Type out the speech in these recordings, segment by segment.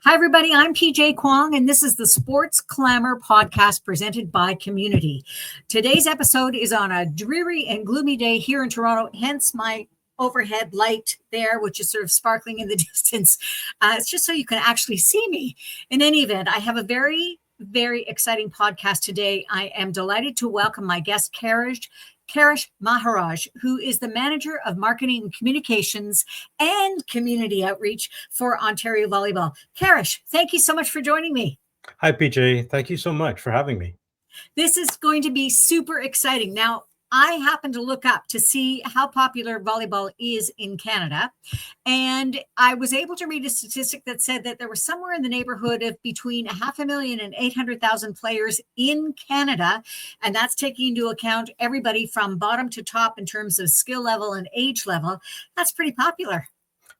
Hi, everybody. I'm PJ Kwong, and this is the Sports Clamor podcast presented by Communiti. Today's episode is on a dreary and gloomy day here in Toronto, hence my overhead light there, which is sort of sparkling in the distance. It's just so you can actually see me. In any event, I have a very exciting podcast today. I am delighted to welcome my guest, Kerish Maharaj, who is the Manager of Marketing and Communications and Community Outreach for Ontario Volleyball. Kerish, thank you so much for joining me. Hi, PJ. Thank you so much for having me. This is going to be super exciting. Now, I happened to look up to see how popular volleyball is in Canada, and I was able to read a statistic that said that there was somewhere in the neighborhood of between 500,000 and 800,000 players in Canada, and that's taking into account everybody from bottom to top in terms of skill level and age level. That's pretty popular.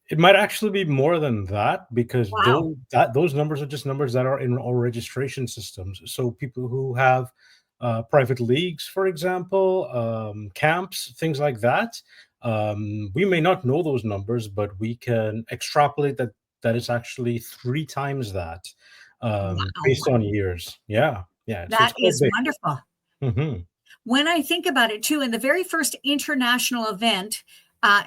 It might actually be more than that because Wow. those numbers are just numbers that are in our registration systems. So people who have private leagues, for example, camps, things like that, we may not know those numbers, but we can extrapolate that it's actually 3 times that Wow. based on years. Yeah. So it's That quite is big. wonderful. Mhm. When I think about it too, in the very first international event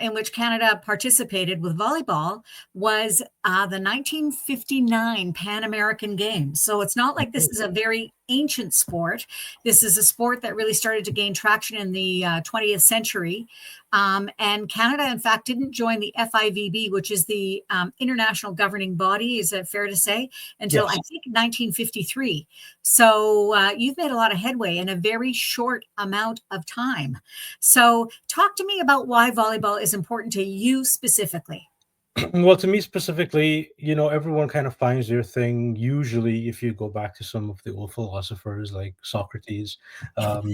in which Canada participated with volleyball was the 1959 Pan American Games. So it's not like this is a very ancient sport. This is a sport that really started to gain traction in the 20th century. And Canada, in fact, didn't join the FIVB, which is the international governing body, is it fair to say, until I Yes. think 1953. So you've made a lot of headway in a very short amount of time. So talk to me about why volleyball is important to you specifically. Well, to me specifically, everyone kind of finds their thing. Usually, if you go back to some of the old philosophers like Socrates,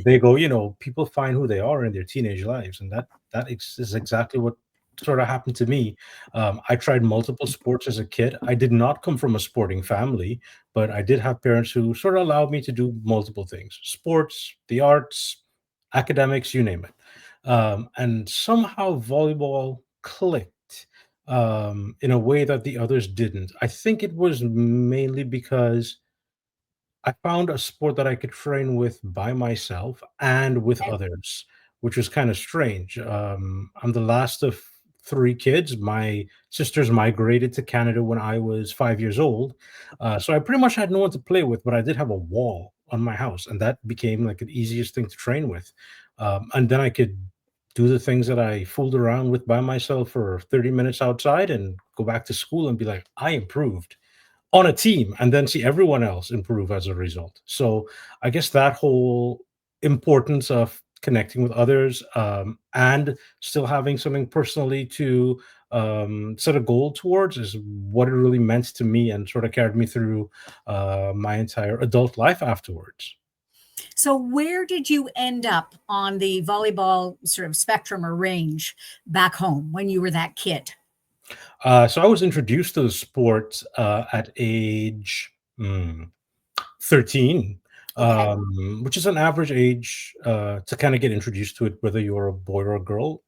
they go, people find who they are in their teenage lives, and that is exactly what sort of happened to me. I tried multiple sports as a kid. I did not come from a sporting family, but I did have parents who sort of allowed me to do multiple things: sports, the arts, academics, you name it. And somehow volleyball clicked in a way that the others didn't. I think it was mainly because I found a sport that I could train with by myself and with others, which was kind of strange. I'm the last of 3 kids. My sisters migrated to Canada when I was 5 years old. So I pretty much had no one to play with, but I did have a wall on my house, and that became like the easiest thing to train with. And then I could do the things that I fooled around with by myself for 30 minutes outside and go back to school and be like, I improved on a team and then see everyone else improve as a result. So I guess that whole importance of connecting with others and still having something personally to set a goal towards is what it really meant to me and sort of carried me through my entire adult life afterwards. So where did you end up on the volleyball sort of spectrum or range back home when you were that kid? So I was introduced to the sport at age 13, Okay. which is an average age to kind of get introduced to it, whether you're a boy or a girl.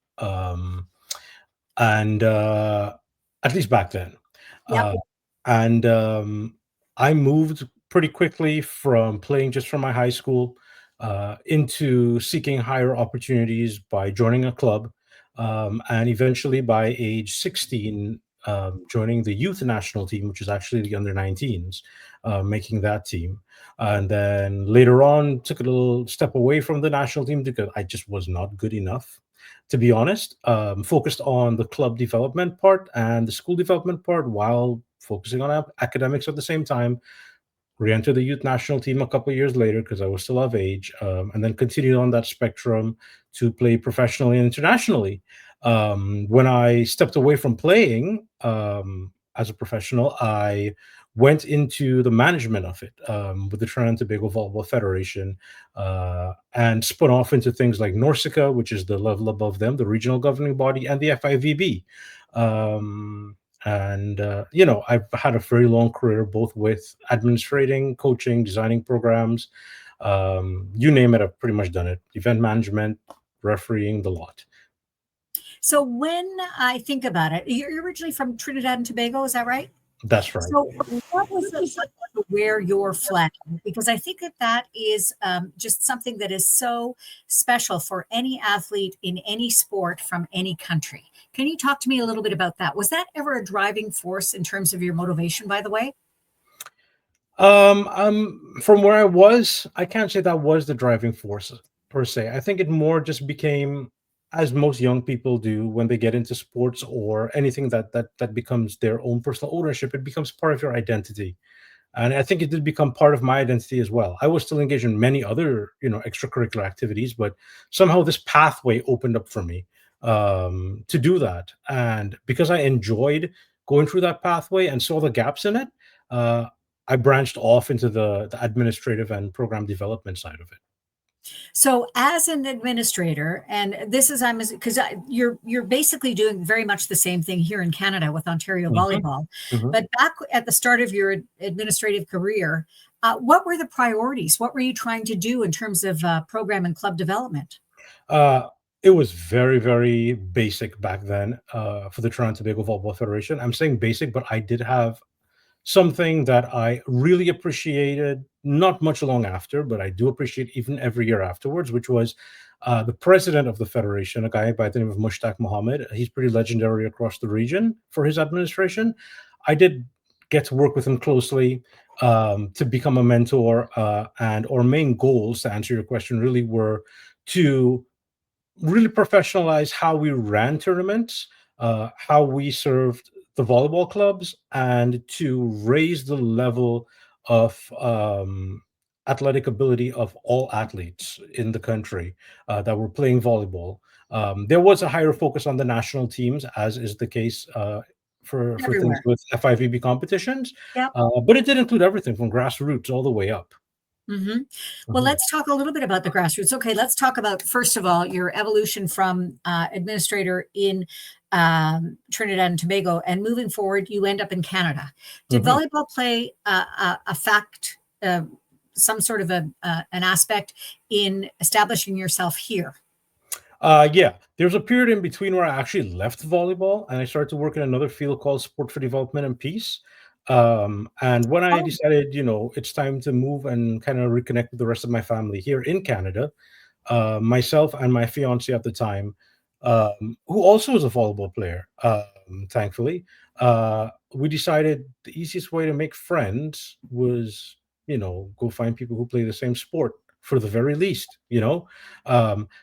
And At least back then. Yep. Uh, and I moved pretty quickly from playing just from my high school into seeking higher opportunities by joining a club. And eventually, by age 16, joining the youth national team, which is actually the under 19s, making that team. And then later on, took a little step away from the national team because I just was not good enough, to be honest. Focused on the club development part and the school development part while focusing on academics at the same time. Re-entered the youth national team a couple of years later because I was still of age, and then continued on that spectrum to play professionally and internationally. When I stepped away from playing as a professional, I went into the management of it with the Trinidad and Tobago Volleyball Federation, and spun off into things like NORCICA, which is the level above them, the regional governing body, and the FIVB. I've had a very long career both with administrating, coaching, designing programs. You name it, I've pretty much done it. Event management, refereeing, the lot. So when I think about it, you're originally from Trinidad and Tobago, is that right? That's right. So, what was it like to wear your flag? Because I think that that is just something that is so special for any athlete in any sport from any country. Can you talk to me a little bit about that? Was that ever a driving force in terms of your motivation, by the way? From where I was, I can't say that was the driving force per se. I think it more just became, as most young people do when they get into sports or anything that becomes their own personal ownership, it becomes part of your identity. And I think it did become part of my identity as well. I was still engaged in many other, extracurricular activities, but somehow this pathway opened up for me to do that. And because I enjoyed going through that pathway and saw the gaps in it, uh, I branched off into the administrative and program development side of it. So, as an administrator, and this is I'm because you're basically doing very much the same thing here in Canada with Ontario Mhm, Volleyball, mhm. but back at the start of your administrative career, what were the priorities? What were you trying to do in terms of program and club development? Uh, it was very, very basic back then for the Toronto Tobago Volleyball Federation. I'm saying basic, but I did have something that I really appreciated, not much long after, but I do appreciate even every year afterwards, which was the president of the federation, a guy by the name of Mushtaq Mohammed. He's pretty legendary across the region for his administration. I did get to work with him closely to become a mentor, and our main goals, to answer your question, really were to really professionalize how we ran tournaments, how we served the volleyball clubs, and to raise the level of athletic ability of all athletes in the country that were playing volleyball. There was a higher focus on the national teams, as is the case for things Everywhere. with FIVB competitions, Yep. but it did include everything from grassroots all the way up. hmm Well, Mhm. let's talk a little bit about the grassroots. Okay, let's talk about first of all your evolution from administrator in Trinidad and Tobago, and moving forward, you end up in Canada. Did Mhm. volleyball play a fact, some sort of an aspect in establishing yourself here? Yeah, there's a period in between where I actually left volleyball and I started to work in another field called sport for development and peace. And when I Oh, decided, it's time to move and kind of reconnect with the rest of my family here in Canada, myself and my fiance at the time, who also was a volleyball player, thankfully, we decided the easiest way to make friends was, go find people who play the same sport for the very least,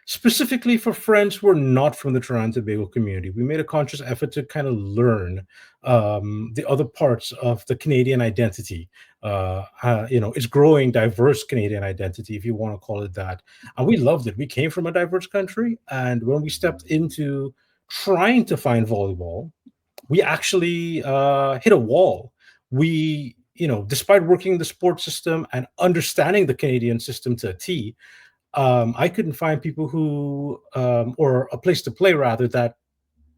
specifically for friends who are not from the Toronto Tobago community. We made a conscious effort to kind of learn the other parts of the Canadian identity. It's growing diverse Canadian identity, if you want to call it that, and we loved it. We came from a diverse country, and when we stepped into trying to find volleyball, we actually hit a wall. We, despite working the sports system and understanding the Canadian system to a T, I couldn't find people who, or a place to play rather, that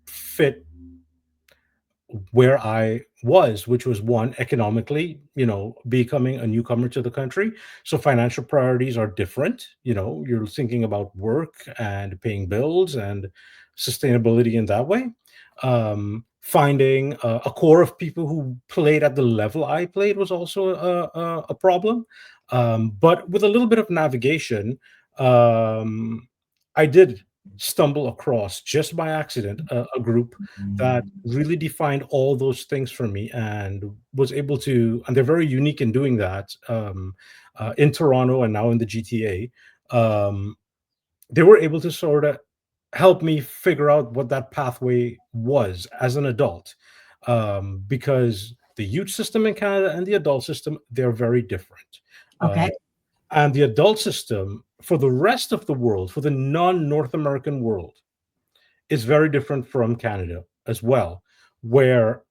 fit where I was, which was one, economically, becoming a newcomer to the country. So financial priorities are different. You're thinking about work and paying bills and sustainability in that way. Finding a core of people who played at the level I played was also a problem. But with a little bit of navigation, I did stumble across, just by accident, a group that really defined all those things for me and was able to, and they're very unique in doing that, in Toronto and now in the GTA. They were able to sort of help me figure out what that pathway was as an adult, because the youth system in Canada and the adult system, they're very different. uh, okay. and the adult system for the rest of the world, for the non-North American world, is very different from Canada as well, where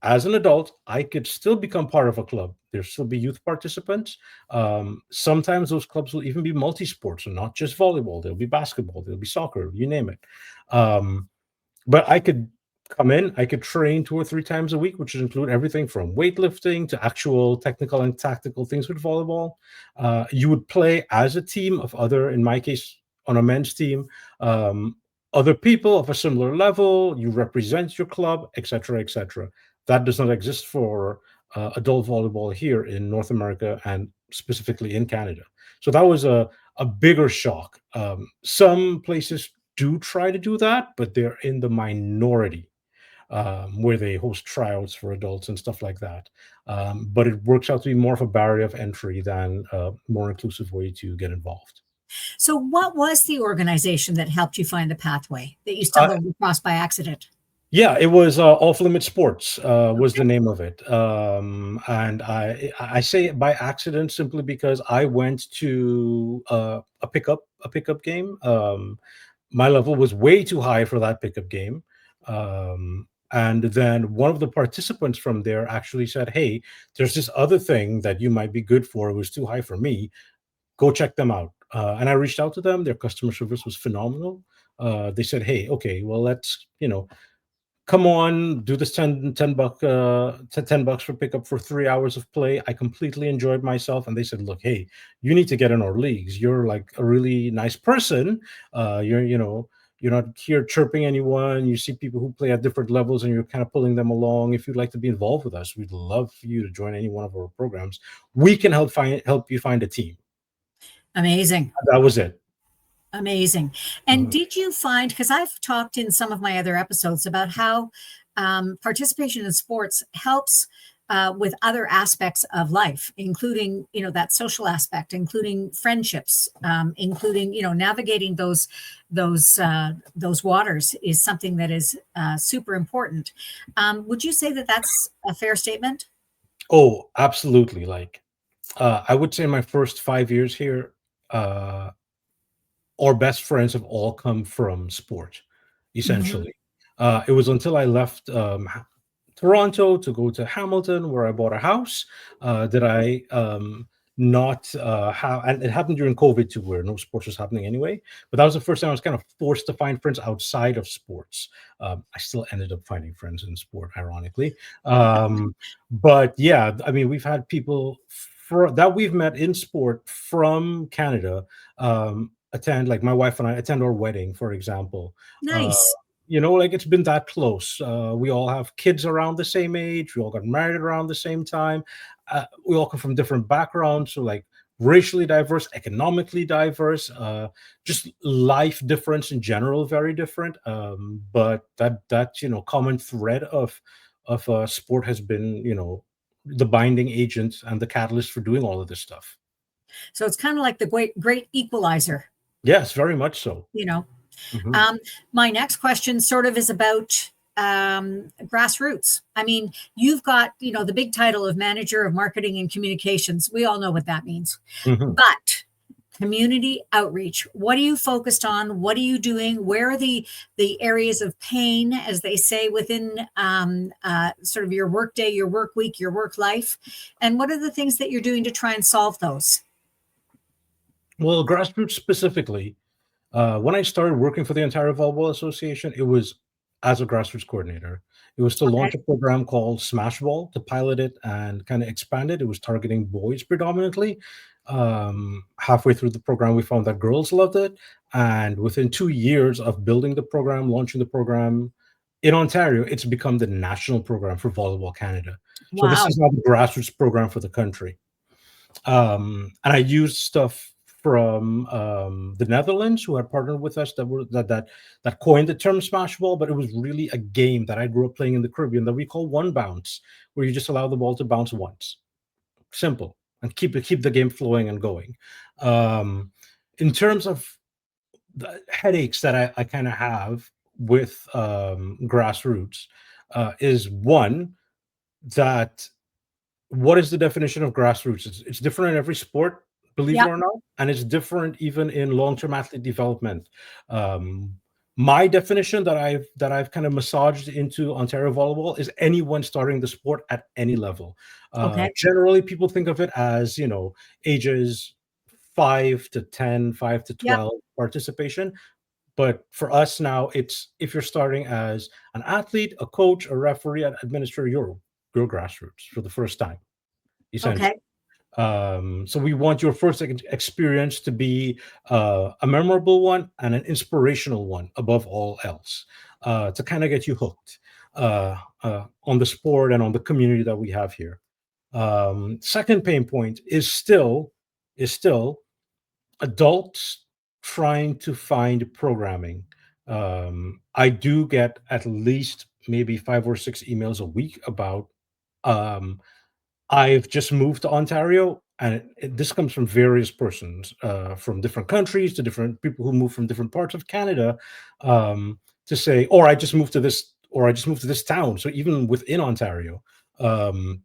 as an adult, I could still become part of a club. There'll still be youth participants. Sometimes those clubs will even be multi-sports and not just volleyball. There'll be basketball, there'll be soccer, you name it. Um, but I could come in, I could train 2 or 3 times a week, which would include everything from weightlifting to actual technical and tactical things with volleyball. You would play as a team of other, in my case, on a men's team, um, other people of a similar level. You represent your club, etc., etc. That does not exist for adult volleyball here in North America and specifically in Canada. So that was a bigger shock. Some places do try to do that, but they're in the minority, where they host tryouts for adults and stuff like that. But it works out to be more of a barrier of entry than a more inclusive way to get involved. So, what was the organization that helped you find the pathway that you Uh, stumbled across by accident? yeah, it was Off Limit Sports was the Okay. name of it, and I say it by accident simply because I went to a pickup game. My level was way too high for that pickup game. And then one of the participants from there actually said, "Hey, there's this other thing that you might be good for. It was too high for me. Go check them out." And I reached out to them. Their customer service was phenomenal. They said, "Hey, okay, well, let's, come on, do this 10 bucks for pickup for 3 hours of play." I completely enjoyed myself. And they said, "Look, hey, you need to get in our leagues. You're like a really nice person. You're not here chirping anyone. You see people who play at different levels and you're kind of pulling them along. If you'd like to be involved with us, we'd love for you to join any one of our programs. We can help you find a team." Amazing. That was it. Amazing. And Mhm. did you find, because I've talked in some of my other episodes about how participation in sports helps with other aspects of life, including, that social aspect, including friendships, including, navigating those waters is something that is super important. Would you say that that's a fair statement? Oh, absolutely. Like, I would say my first 5 years here, uh, our best friends have all come from sport, Mhm. essentially. It was until I left Toronto to go to Hamilton, where I bought a house, that I not have, and it happened during COVID too, where no sports was happening anyway. But that was the first time I was kind of forced to find friends outside of sports. I still ended up finding friends in sport, ironically. But yeah, I mean, we've had people that we've met in sport from Canada, attend, like my wife and I attend our wedding, for example. Uh, Nice. like it's been that close. We all have kids around the same age. We all got married around the same time. We all come from different backgrounds, so like racially diverse, economically diverse, just life difference in general, very different. But that common thread of sport has been the binding agent and the catalyst for doing all of this stuff. So it's kind of like the great equalizer, Yes, very much so. you know. Mhm, Um, my next question sort of is about grassroots. I mean, you've got, the big title of manager of marketing and communications. We all know what that means. mhm. But community outreach, what are you focused on? What are you doing? Where are the areas of pain, as they say, within sort of your work day, your work week, your work life? And what are the things that you're doing to try and solve those? Well, grassroots specifically, when I started working for the Ontario Volleyball Association, it was as a grassroots coordinator. It was to Okay. launch a program called Smash Ball, to pilot it and kind of expand it. It was targeting boys predominantly. Halfway through the program, we found that girls loved it. And within 2 years of building the program, launching the program in Ontario, it's become the national program for Volleyball Canada. So this Wow. is now the grassroots program for the country. And I used stuff from the Netherlands, who had partnered with us, that coined the term smash ball, but it was really a game that I grew up playing in the Caribbean that we call one bounce, where you just allow the ball to bounce once. Simple, and keep the game flowing and going. Um, in terms of the headaches that I kind of have with grassroots, is one that what is the definition of grassroots? It's different in every sport, believe it Yep. or not, and it's different even in long-term athlete development. Um, my definition that I've kind of massaged into Ontario volleyball is anyone starting the sport at any level. Okay. Generally, people think of it as ages 5 to 10, five to Yep. 12 participation. But for us now, it's if you're starting as an athlete, a coach, a referee, an administrator, you're grassroots for the first time, essentially. Okay. So we want your first experience to be a memorable one and an inspirational one above all else, to kind of get you hooked. on the sport and on the community that we have here. Second pain point is still adults trying to find programming. I do get at least maybe 5 or 6 emails a week about um, I've just moved to Ontario, and this comes from various persons, from different countries to different people who move from different parts of Canada, to say, or I just moved to this, or I just moved to this town. So even within Ontario, um,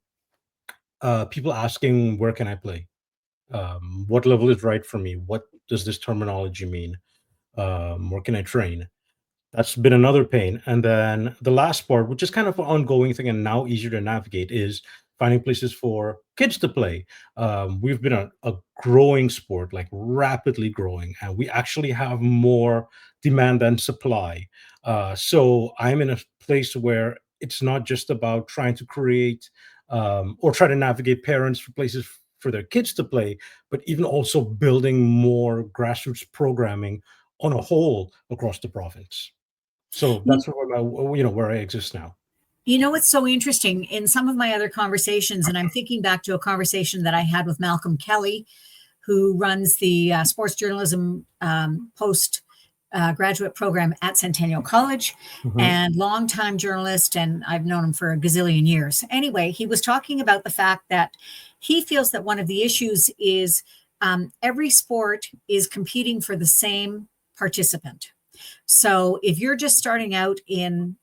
people asking, where can I play? What level is right for me? What does this terminology mean? Where can I train? That's been another pain. And then the last part, which is kind of an ongoing thing and now easier to navigate, is finding places for kids to play. We've been a growing sport, like rapidly growing, and we actually have more demand than supply. So I'm in a place where it's not just about trying to create or try to navigate parents for places for their kids to play, but even also building more grassroots programming on a whole across the province. So You, that's where I exist now. you know what's so interesting in some of my other conversations, and I'm thinking back to a conversation that I had with Malcolm Kelly, who runs the sports journalism post graduate program at Centennial College, Mhm, and longtime journalist, and I've known him for a gazillion years. Anyway, he was talking about the fact that he feels that one of the issues is every sport is competing for the same participant. So if you're just starting out in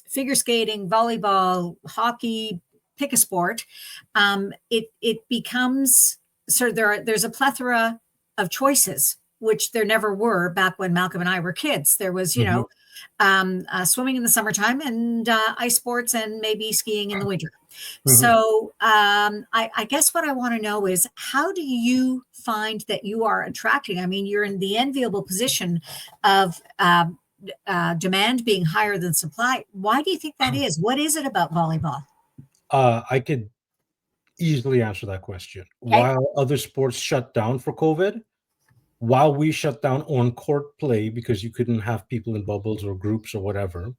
figure skating, volleyball, hockey, pick a sport, it becomes sort of there's a plethora of choices, which there never were back when Malcolm and I were kids. There was, mhm, swimming in the summertime and ice sports and maybe skiing in the winter. mhm. So I guess what I want to know is how do you find that you are attracting? I mean, you're in the enviable position of demand being higher than supply. Why do you think that is? What is it about volleyball? I could easily answer that question. Okay. While other sports shut down for COVID, while we shut down on court play because you couldn't have people in bubbles or groups or whatever,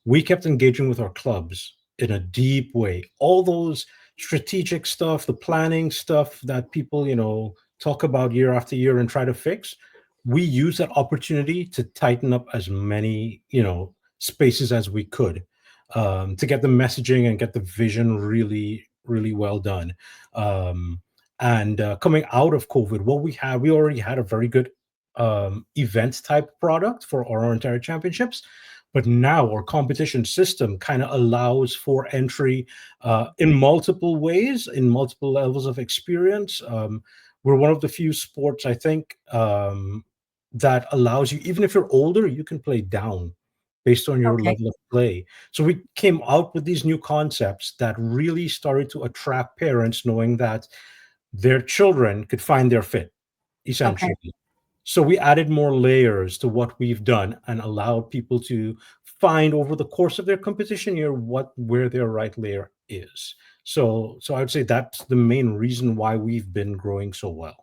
we kept engaging with our clubs in a deep way. All those strategic stuff, the planning stuff that people, talk about year after year and try to fix, we use that opportunity to tighten up as many, spaces as we could, to get the messaging and get the vision really, really well done. And coming out of COVID, we already had a very good event type product for our Ontario championships, but now our competition system kind of allows for entry in multiple ways, in multiple levels of experience. We're one of the few sports, I think, that allows you, even if you're older, you can play down based on your Okay. level of play. So we came out with these new concepts that really started to attract parents, knowing that their children could find their fit, Okay. essentially. So we added more layers to what we've done and allowed people to find over the course of their competition year where their right layer is. So I would say that's the main reason why we've been growing so well.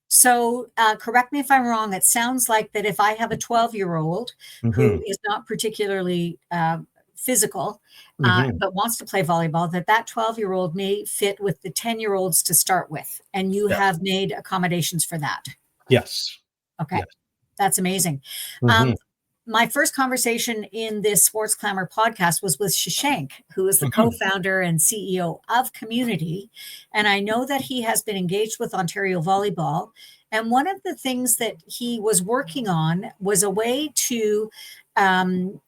So, correct me if I'm wrong. It sounds like that if I have a 12-year-old who Hmm. is not particularly physical, Hmm. but wants to play volleyball, that 12-year-old may fit with the 10-year-olds to start with, and you Yeah. have made accommodations for that. Yes. Okay, Yes. that's amazing. Hmm. Um, my first conversation in this Sports Clamor podcast was with Shashank, who is the Hmm. co-founder and CEO of Communiti. And I know that he has been engaged with Ontario Volleyball. And one of the things that he was working on was a way to um,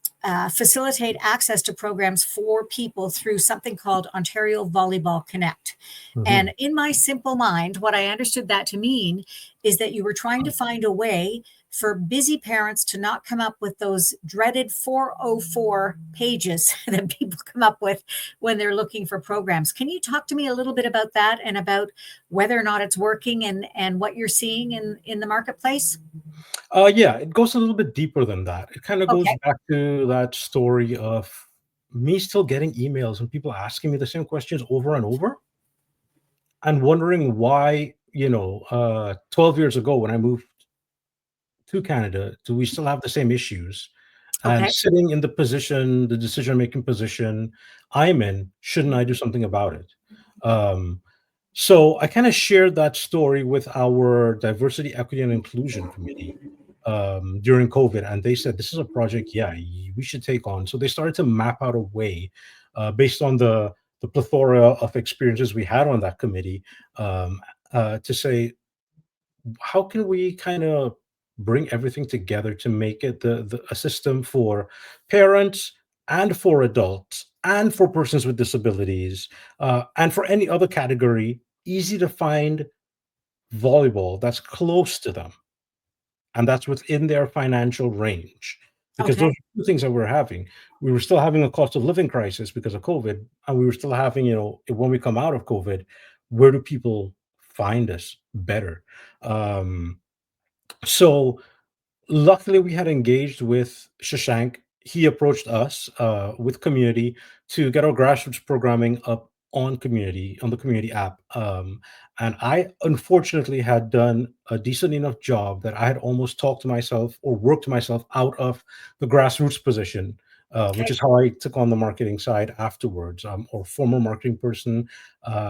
facilitate access to programs for people through something called Ontario Volleyball Connect. Hmm. And in my simple mind, what I understood that to mean is that you were trying to find a way for busy parents to not come up with those dreaded 404 pages that people come up with when they're looking for programs. Can you talk to me a little bit about that and about whether or not it's working and what you're seeing in the marketplace? Yeah, it goes a little bit deeper than that. It kind of goes Okay. back to that story of me still getting emails and people asking me the same questions over and over and wondering why, 12 years ago when I moved to Canada, do we still have the same issues? And Okay. sitting in the position, the decision-making position I'm in, shouldn't I do something about it? Um, so I kind of shared that story with our diversity, equity, and inclusion committee during COVID, and they said this is a project, yeah, we should take on. So they started to map out a way based on the plethora of experiences we had on that committee um, to say how can we kind of bring everything together to make it a system for parents and for adults and for persons with disabilities and for any other category easy to find volleyball that's close to them and that's within their financial range because those Okay. are two things that we're having. We were still having a cost of living crisis because of COVID, and we were still having, when we come out of COVID, where do people find us better? um, so luckily, we had engaged with Shashank. He approached us with Community to get our grassroots programming up on Community, on the Community app. And I unfortunately had done a decent enough job that I had almost talked to myself or worked myself out of the grassroots position, which Okay. is how I took on the marketing side afterwards. Our former marketing person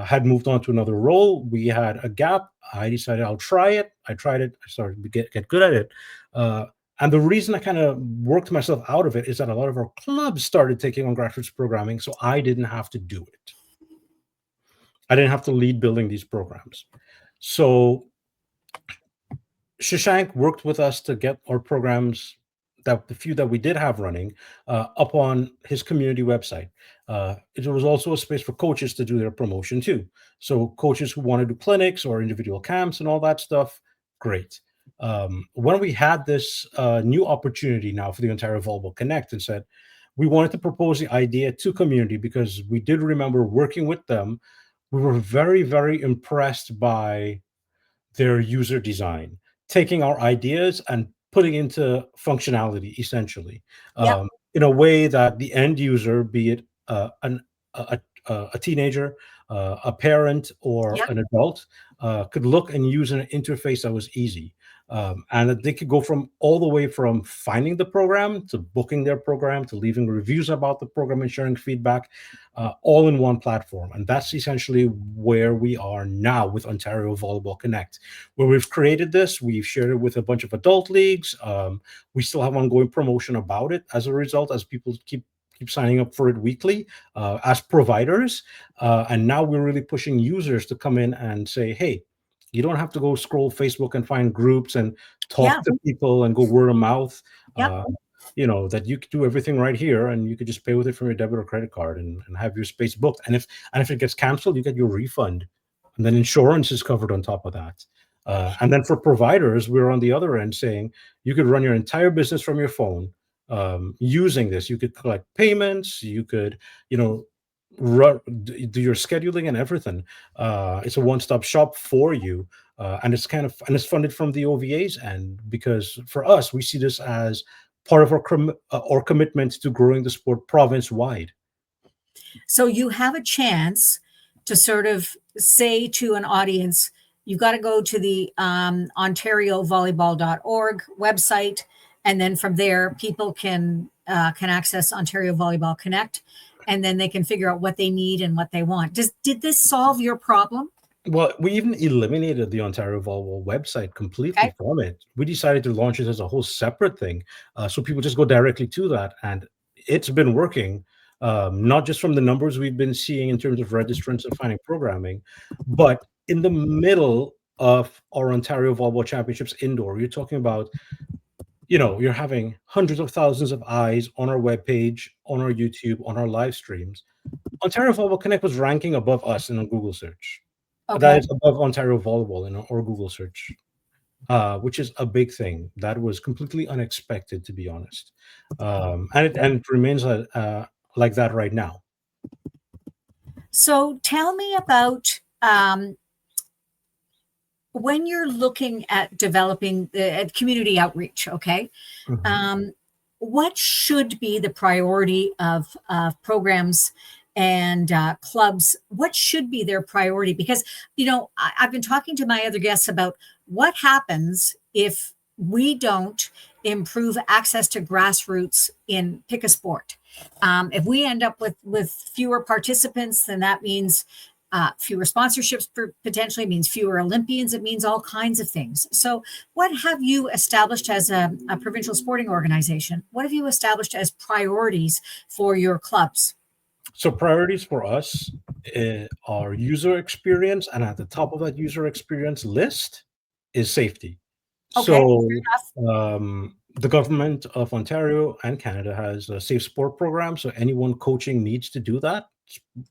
had moved on to another role. We had a gap. I decided I'll try it. I tried it. I started to get good at it. Uh, and the reason I kind of worked myself out of it is that a lot of our clubs started taking on grassroots programming, so I didn't have to do it. I didn't have to lead building these programs. So Shashank worked with us to get our programs, that the few that we did have running, up on his community website. It was also a space for coaches to do their promotion too. So coaches who want to do clinics or individual camps and all that stuff, great. When we had this new opportunity now for the Ontario Volleyball Connect and said we wanted to propose the idea to Community because we did remember working with them. We were very, very impressed by their user design, taking our ideas and putting into functionality essentially Yep. in a way that the end user, be it a teenager, a parent, or Yep. an adult, could look and use an interface that was easy. And that they could go from all the way from finding the program to booking their program to leaving reviews about the program and sharing feedback, all in one platform. And that's essentially where we are now with Ontario Volleyball Connect, where we've created this. We've shared it with a bunch of adult leagues. We still have ongoing promotion about it as a result, as people keep signing up for it weekly as providers. And now we're really pushing users to come in and say, hey, you don't have to go scroll Facebook and find groups and Yeah. talk to people and go word of mouth. Yep. That you could do everything right here and you could just pay with it from your debit or credit card and have your space booked. And if it gets canceled, you get your refund. And then insurance is covered on top of that. And then for providers, we're on the other end saying you could run your entire business from your phone using this. You could collect payments, you could, do your scheduling and everything. It's a one-stop shop for you. And it's funded from the OVA's end, because for us, we see this as part of our commitment to growing the sport province wide. So you have a chance to sort of say to an audience, you've got to go to the OntarioVolleyball.org website, and then from there, people can access Ontario Volleyball Connect, and then they can figure out what they need and what they want. Did this solve your problem? Well, we even eliminated the Ontario Volleyball website completely Okay. from it. We decided to launch it as a whole separate thing, so people just go directly to that, and it's been working. Not just from the numbers we've been seeing in terms of registrants and finding programming, but in the middle of our Ontario Volleyball Championships indoor, you're talking about, you're having hundreds of thousands of eyes on our webpage, on our YouTube, on our live streams. Ontario Volleyball Connect was ranking above us in a Google search. That Okay. is above Ontario Volleyball in our Google search, which is a big thing. That was completely unexpected, to be honest. And it remains like that right now. So tell me about when you're looking at developing at community outreach. Okay. Mhm. Um, what should be the priority of programs and clubs? What should be their priority? Because, I've been talking to my other guests about what happens if we don't improve access to grassroots in pick a sport. If we end up with fewer participants, then that means fewer sponsorships, potentially means fewer Olympians. It means all kinds of things. So what have you established as a provincial sporting organization? What have you established as priorities for your clubs? So priorities for us are user experience, and at the top of that user experience list is safety. Okay, So fair enough. the government of Ontario and Canada has a safe sport program. So anyone coaching needs to do that.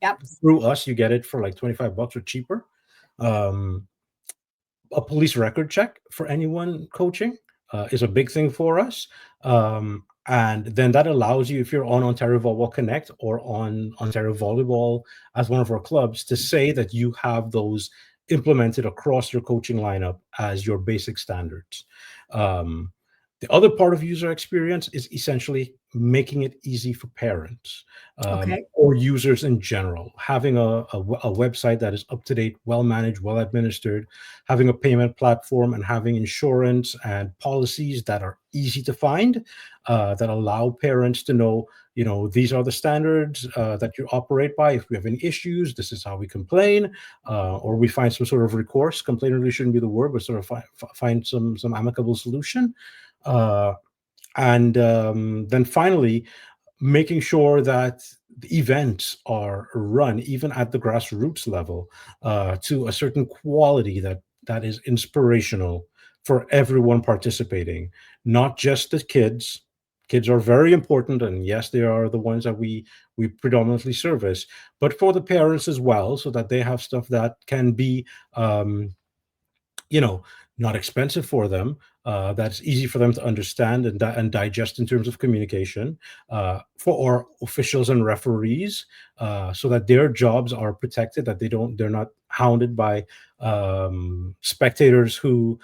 Yep. Through us, you get it for like $25 or cheaper. Um, a police record check for anyone coaching is a big thing for us. And then that allows you, if you're on Ontario Volleyball Connect or on Ontario Volleyball as one of our clubs, to say that you have those implemented across your coaching lineup as your basic standards. Um, the other part of user experience is essentially making it easy for parents Okay. or users in general, having a website that is up to date, well managed, well administered, having a payment platform, and having insurance and policies that are easy to find, that allow parents to know, these are the standards that you operate by. If we have any issues, this is how we complain, or we find some sort of recourse. Complaint really shouldn't be the word, but sort of find some amicable solution. Uh, and then finally, making sure that the events are run even at the grassroots level to a certain quality that is inspirational for everyone participating, not just the kids. Kids are very important, and yes, they are the ones that we predominantly service, but for the parents as well, so that they have stuff that can be um, you know, not expensive for them, that's easy for them to understand and digest in terms of communication, for our officials and referees, so that their jobs are protected, that they're not hounded by spectators who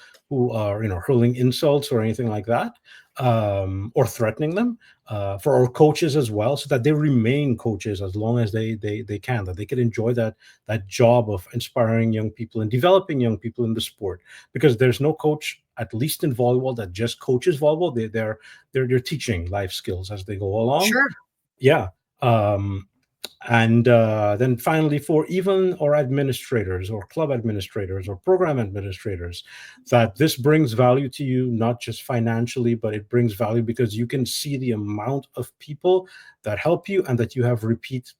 are hurling insults or anything like that, or threatening them. For our coaches as well, so that they remain coaches as long as they can, that they can enjoy that job of inspiring young people and developing young people in the sport, because there's no coach, at least in volleyball, that just coaches volleyball. They're teaching life skills as they go along. Sure. Yeah. um and then finally, for even our administrators or club administrators or program administrators, that this brings value to you, not just financially, but it brings value because you can see the amount of people that help you and that you have repeat,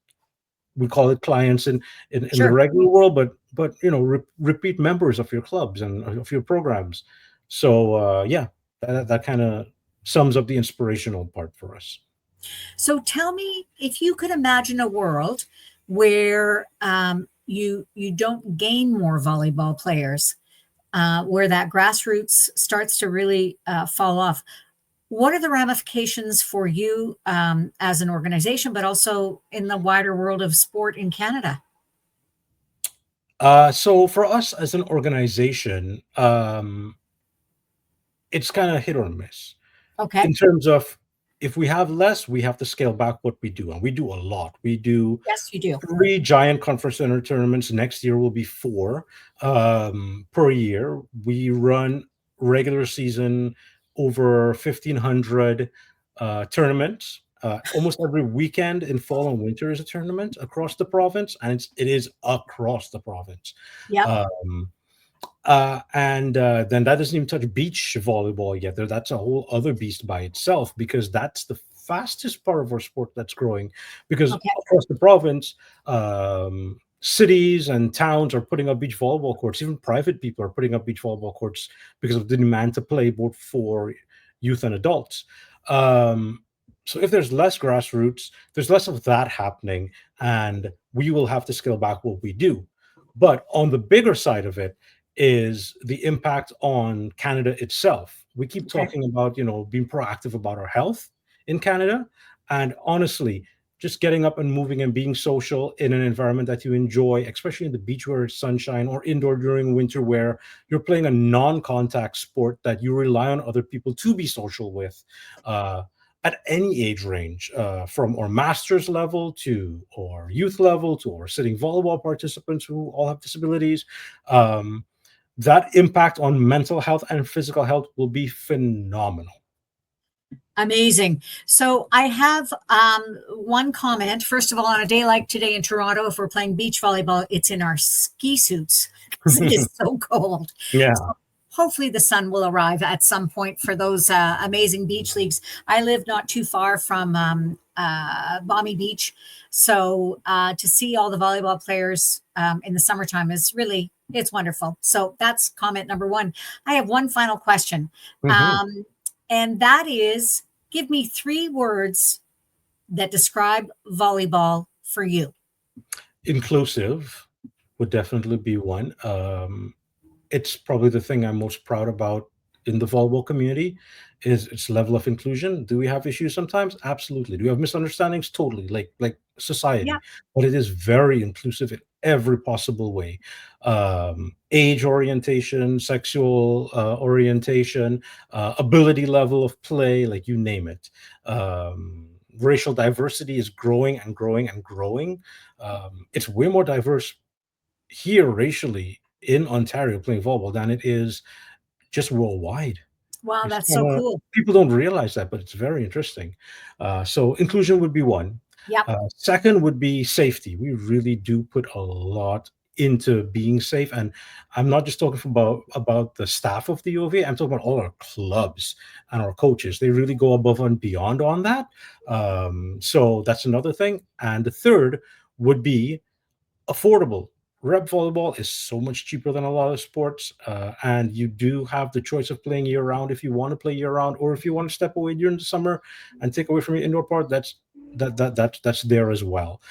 we call it clients in the Sure. regular world, but repeat members of your clubs and of your programs. So yeah, that kind of sums up the inspirational part for us. So tell me, if you could imagine a world where you don't gain more volleyball players, where that grassroots starts to really fall off. What are the ramifications for you as an organization, but also in the wider world of sport in Canada? So for us as an organization, it's kind of hit or miss Okay. in terms of, if we have less, we have to scale back what we do, and we do a lot. We do Yes, you do. 3 giant conference center tournaments. Next year will be 4 per year. We run regular season over 1,500 tournaments. Almost every weekend in fall and winter is a tournament across the province, and it is across the province. Yep. Um, and then that doesn't even touch beach volleyball yet. That's a whole other beast by itself, because that's the fastest part of our sport that's growing. Because Okay. across the province, cities and towns are putting up beach volleyball courts. Even private people are putting up beach volleyball courts because of the demand to play both for youth and adults. Um, so if there's less grassroots, there's less of that happening, and we will have to scale back what we do. But on the bigger side of it is the impact on Canada itself. We keep Okay. talking about, being proactive about our health in Canada. And honestly, just getting up and moving and being social in an environment that you enjoy, especially in the beach where it's sunshine, or indoor during winter where you're playing a non-contact sport that you rely on other people to be social with, at any age range, from our masters level to our youth level to our sitting volleyball participants who all have disabilities. That impact on mental health and physical health will be phenomenal. Amazing. So I have one comment. First of all, on a day like today in Toronto, if we're playing beach volleyball, it's in our ski suits because it is so cold. Yeah. So hopefully the sun will arrive at some point for those amazing beach leagues. I live not too far from Balmy Beach. So to see all the volleyball players in the summertime is really, it's wonderful. So that's comment number one. I have one final question. Mhm. And that is, give me 3 words that describe volleyball for you. Inclusive would definitely be one. It's probably the thing I'm most proud about in the volleyball community is its level of inclusion. Do we have issues sometimes? Absolutely. Do we have misunderstandings? Totally, like Yeah. society. But it is very inclusive in every possible way. Age orientation, sexual orientation, ability level of play, like you name it. Racial diversity is growing and growing and growing. It's way more diverse here racially in Ontario playing volleyball than it is just worldwide. Wow, It's that's so kinda cool. people don't realize that, but it's very interesting. So inclusion would be one. Yep. Second would be safety. We really do put a lot into being safe, and I'm not just talking about the staff of the OVA. I'm talking about all our clubs and our coaches. They really go above and beyond on that. So that's another thing. And the third would be affordable. Rep volleyball is so much cheaper than a lot of sports, and you do have the choice of playing year round if you want to play year round, or if you want to step away during the summer and take away from your indoor part. That's there as well.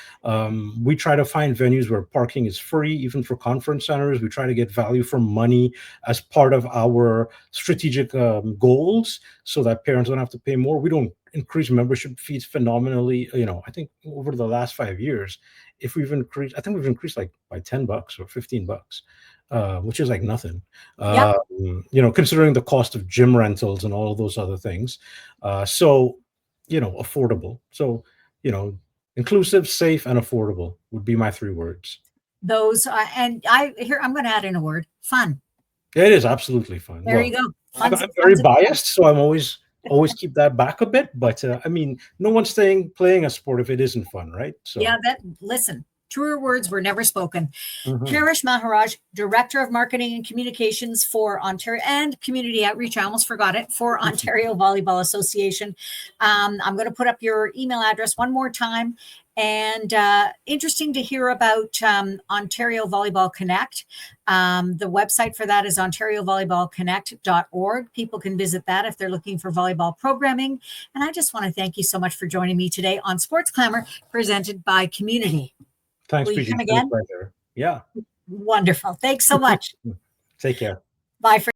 We try to find venues where parking is free, even for conference centers. We try to get value for money as part of our strategic goals, so that parents don't have to pay more. We don't increase membership fees phenomenally. I think over the last 5 years, if we've increased, I think we've increased like by $10 or $15, which is like nothing. Yep. Considering the cost of gym rentals and all of those other things. So, affordable. So, you know, inclusive, safe, and affordable would be my 3 words. Those and I'm going to add in a word, fun. It is absolutely fun. There you Well, go. I'm very Fun's biased, so I'm always keep that back a bit. But I mean, no one's staying playing a sport if it isn't fun, right? Yeah, So. listen, truer words were never spoken. Mhm. Kerish Maharaj, Director of Marketing and Communications for Ontario and Community Outreach, I almost forgot it, for Ontario Volleyball Association. I'm going to put up your email address one more time. And interesting to hear about Ontario Volleyball Connect. The website for that is ontariovolleyballconnect.org. People can visit that if they're looking for volleyball programming. And I just want to thank you so much for joining me today on Sports Clamor, presented by Communiti. Thanks, Will you PG. come It's been a again? pleasure. Yeah. Wonderful. Thanks so much. Take care. Bye for